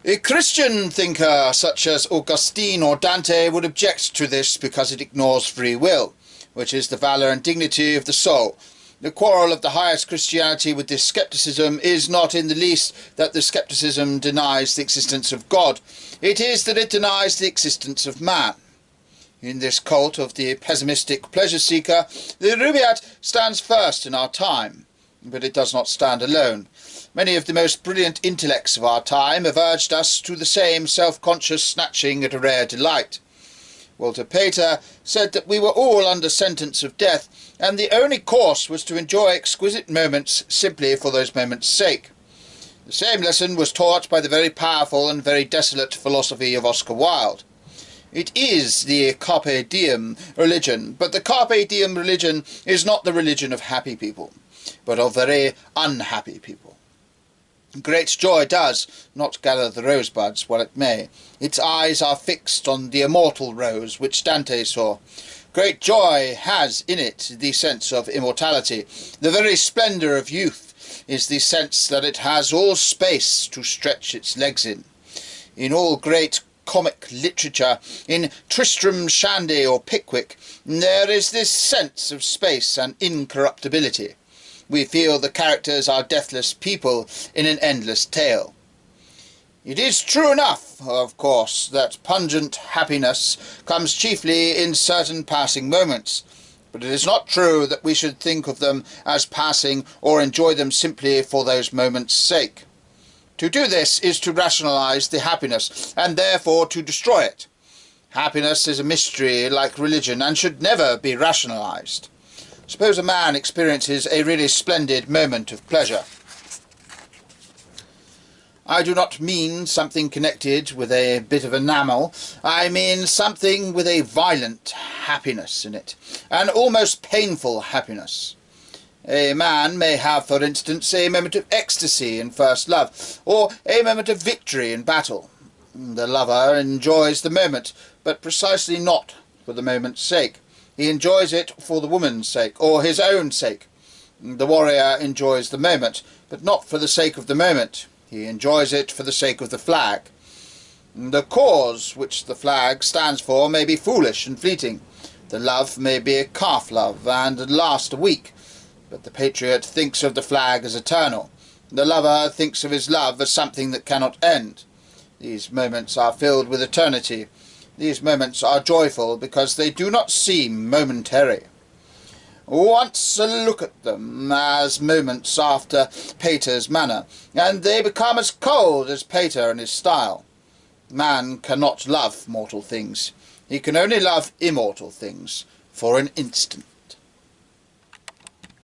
A Christian thinker such as Augustine or Dante would object to this because it ignores free will, which is the valour and dignity of the soul. The quarrel of the highest Christianity with this scepticism is not in the least that the scepticism denies the existence of God. It is that it denies the existence of man. In this cult of the pessimistic pleasure-seeker, the Rubaiyat stands first in our time, but it does not stand alone. Many of the most brilliant intellects of our time have urged us to the same self-conscious snatching at a rare delight. Walter Pater said that we were all under sentence of death, and the only course was to enjoy exquisite moments simply for those moments' sake. The same lesson was taught by the very powerful and very desolate philosophy of Oscar Wilde. It is the carpe diem religion, but the carpe diem religion is not the religion of happy people, but of very unhappy people. Great joy does not gather the rosebuds while it may. Its eyes are fixed on the immortal rose which Dante saw. Great joy has in it the sense of immortality. The very splendour of youth is the sense that it has all space to stretch its legs in. In all great comic literature, in Tristram Shandy or Pickwick, there is this sense of space and incorruptibility. We feel the characters are deathless people in an endless tale. It is true enough, of course, that pungent happiness comes chiefly in certain passing moments, but it is not true that we should think of them as passing or enjoy them simply for those moments' sake. To do this is to rationalize the happiness, and therefore to destroy it. Happiness is a mystery like religion, and should never be rationalized. Suppose a man experiences a really splendid moment of pleasure. I do not mean something connected with a bit of enamel. I mean something with a violent happiness in it, an almost painful happiness. A man may have, for instance, a moment of ecstasy in first love, or a moment of victory in battle. The lover enjoys the moment, but precisely not for the moment's sake. He enjoys it for the woman's sake, or his own sake. The warrior enjoys the moment, but not for the sake of the moment. He enjoys it for the sake of the flag. The cause which the flag stands for may be foolish and fleeting. The love may be a calf love and last a week, but the patriot thinks of the flag as eternal. The lover thinks of his love as something that cannot end. These moments are filled with eternity. These moments are joyful because they do not seem momentary. Once look at them as moments after Pater's manner, and they become as cold as Pater and his style. Man cannot love mortal things. He can only love immortal things for an instant.